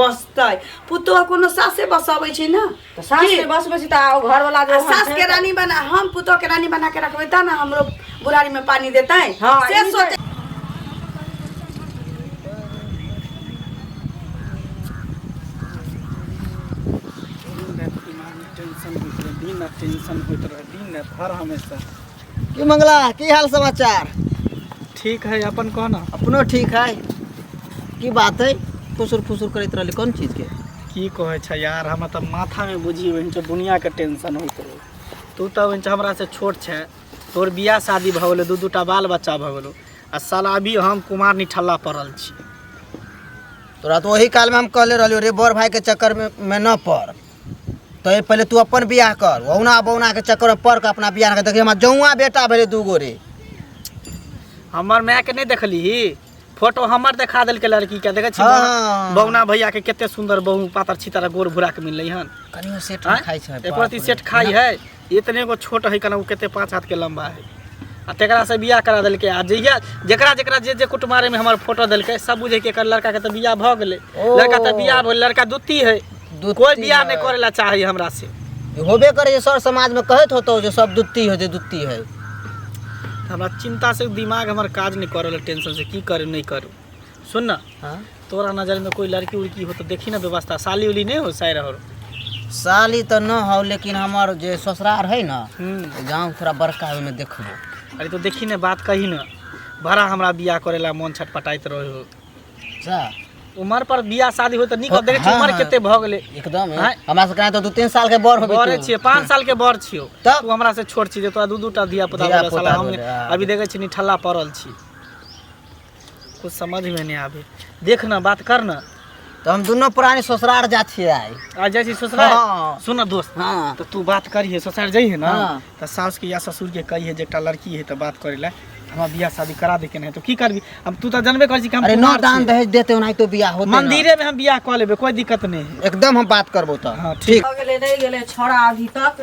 बसतै पुतोह कोनो सासे बसाबै छै ना तो सास के बसबै छै त घर वाला जो सास के रानी बना हम पुतोह के रानी बना के रखबै त ना हमरो बुढ़ारी में पानी देतै से सोचे टेंशन होत रहे दिन भर हमेशा। की मंगला की हाल समाचार? ठीक है अपन कहना। अपनो ठीक है। की बात है फुसुर फुसुर करत रहले कौन चीज के? की कहे छ यार हम त माथा में बुझी वही छ दुनिया के टेंशन होत रहे। तू त वही हमरा से छोट छ तोर बियाह शादी भ गेलो दू टा बाल बच्चा भ गेलो आ साला अभी हम कुमार निठल्ला पड़ल छी। तोरा तो वही काल में हम कहले रहलियो रे बड़ भाई के चक्कर में न पड़ तो ये पहले तू अपन बियाह कर वहुना बौना के चक्कर में पड़ के अपना बियाह के देखी हम जौआ बेटा भेले दूगो रे। हमर माय के नहीं देखली फोटो हमर देखा देल के लड़की के देखे छी बौना भैया के केते सुंदर बहु पातर छितर गोर भुरा के मिललै हन कनियो सेट खाइ छै एक प्रति सेट खाई है इतने को छोट है कना केते 5 हाथ के लंबा है आ तेकरा से बियाह करा देल के आ जइया जेकरा जेकरा जे कुटमारे में हमर फोटो देल के सब बुझे के लड़का के त बियाह भ गेले लड़का त बियाह भेल लड़का दुत्ती है कोई बियाह नहीं करेला चाहिए हमरा से होबे करे सर समाज में कहत होतो जो सब दुत्ती हो जे दुत्ती है। हमरा चिंता से दिमाग हमर काज नहीं करल टेंशन से की करे नहीं करू। सुन ना तोरा नजर में कोई लड़की उड़की हो तो देखी ना व्यवस्था साली उली नहीं हो साइर हो साली तो न हो लेकिन हमार जे ससुराल है ना गाँव थोड़ा बड़का में देखबो। अरे तो देखी ना बात कही ना बड़ा हमरा बियाह करेला मन छटपटाइत रहे हो जा उमर पर बियाह शादी हो तो निक देखे छी उमर केते भ गेले एकदम हमरा से कहे तो 2-3 साल के बड़ होबे बड़े छी 5 साल के बड़ छियो तू हमरा से छोट छी तो दू टा धिया पुता वाला साला हम अभी देखे छी निठल्ला पड़ल छी कुछ समझ में नहीं आवे देख ना बात कर ना तो हम दोनों पुरानी ससुराल जा छिए आ जाय छी ससुराल। सुन दोस्त तो तू बात करिए ससुराल जइहे ना तो सास के या ससुर के कहिए जे एकटा लड़की है तो बात करेला हम बियाह शादी करा दे के नहीं तो की करबी अब तू तो जानबे कर छी कि हम अरे न दान दहेज देते नहीं तो बियाह होते मंदिरे में हम बियाह क लेबे कोई दिक्कत नहीं है एकदम हम बात करबो त हां ठीक हो गेले नहीं गेले छोड़ा अभी तक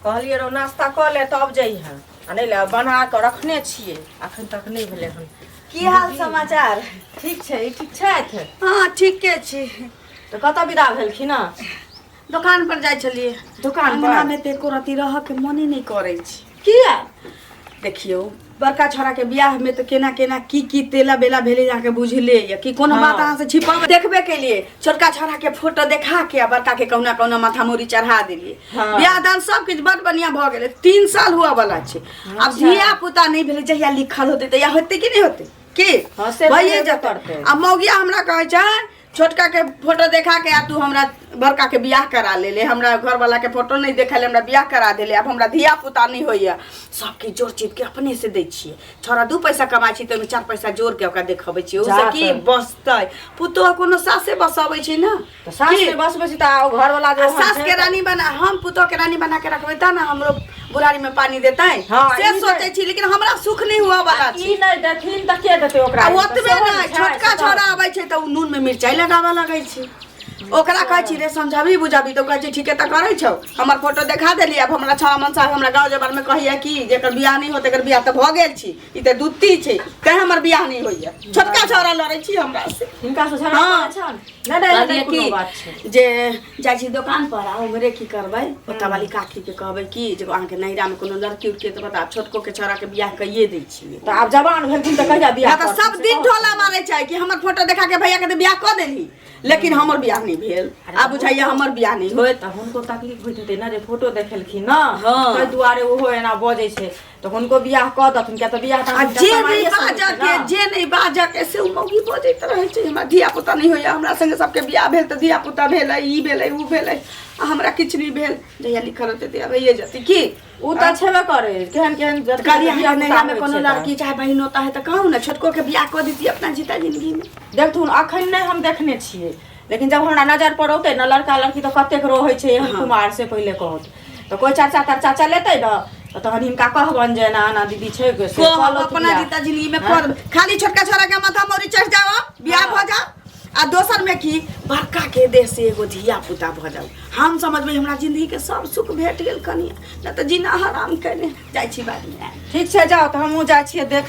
कहलिए रो नाश्ता क ले तब जइहे आ नहीं ले बना के रखने छिए अखन तक नहीं भेले हन। की हाल समाचार? ठीक छै ठीक छै हां ठीक के छी। तो कत विदा भेलखिन ना दुकान पर जाय छलिए दुकान पर हमें ते एको रति रह के मन नहीं करे छी। किया देखियो बड़का छोरा के बियाह में तो केना केना की तेला बेला भेले जाके बुझले या कि कोनो बात अहाँ से छिपावे देखबे के लिए छोटका छोरा के फोटो देखा के बड़का के कौना कौना माथा मोरी चढ़ा देलिए बियाह दान सब कुछ बड़ बढ़िया भ गेले 3 साल हुआ वाला छे। अब धिया पुता नहीं भेले जहिया लिखल होते त या होते कि नहीं होते की भइए जतरते। अब मौगिया हमरा कहे छै छोटका के फोटो देखा के आ तू हमरा बड़का के बियाह करा ले हमरा घर वाला के फोटो नहीं देखले हमरा बियाह करा देले अब हमरा धिया पुता नहीं होइया सबके जोड़ चित के अपने से दै छिए छोरा 2 पैसा कमाई छी त 4 पैसा जोड़ के ओकरा देखबै छी ओसे की बसतै पुतोह कोनो सासे बसाबै छै ना तो सास के बसबै छी त घर वाला जो सास के रानी बना हम पुतोह के रानी बना के रखबै त ना हमरो बुढ़ारी में पानी देतै से सोचे छी लेकिन हमरा सुख नहीं हुआ वाला छी। ई नहीं देखिन त के देते ओकरा ओतबे ना छोटका छोरा आबै छै त नून में मिर्चाई लगावा लागै छै ओकरा कहै छी रे समझाबी बुझाबी तो कहै छी ठीके त करै छौ हमर फोटो देखा देली अब हमरा छा मन साहब हमरा गांव जबार में कहिया कि जेकर बियाह नहीं होते एकर बियाह त भ गेल छी ई त दुत्ती छै कहे हमर बियाह नहीं होइया छोटका छोरा लड़ै छी हमरा से हिनका से झगड़ा करे छन नहीं नहीं कोनो बात छै जे जाय छी दुकान पर आ हमरे की करबै ओता वाली काकी के कहबै कि जे अहाँ के नैरा में कोनो लड़की उड़के त बता छोटको के छोरा के बियाह कइए दै छी त आब जवान भेलखिन त कहिया बियाह त सब दिन ढोला मारै छै कि हमर फोटो देखा के भैया के बियाह क देली लेकिन हमर बियाह नहीं भेल आ बुझाइया हमर बियाह नहीं होय त हुनको तकलीफ होइत हेतै ना जे फोटो देखलखिन ना तै दुआरे ओहो एना बजै छै त हुनको बियाह क दथुन के त बियाह त जे नहीं बाजा के से मौगी बजैत रहै छै हमरा धिया पुता नहीं होइया हमरा संगे सबके बियाह भेल त धिया पुता भेलै ई भेलै उ भेलै हमरा किछ नहीं भेल जहिया लिखल होते त अबैए जति की उ त छेबे करे केहन केहन करिया बियाह नैया में कोनो लड़की चाहे बहिन होता है त कहू ना छोटको के बियाह क देती अपना जीता जिंदगी में देखथुन अखन नहीं हम देखने छिए लेकिन जब हमरा नजर पर औते ना लड़का लड़की तो कतेक रोहे छै एहन कुमार से पहले कहत तो कोई चाचा तरचा चलेतै ना तो तहन हिनका कहबन जे ना ना दीदी छै से अपना जीता जिंदगी में कर खाली छोटका छोरा के माथा मोरी चढ़ जाओ बियाह भ जा आ दोसर में की बड़का के देह से एगो धिया पुता भ जाऊ हम समझबै हमरा जिंदगी के सब सुख भेट गेल कनिया न त जीना हराम कने जाय छी बाद में। ठीक छै जाओ त हमहु जाय छी देख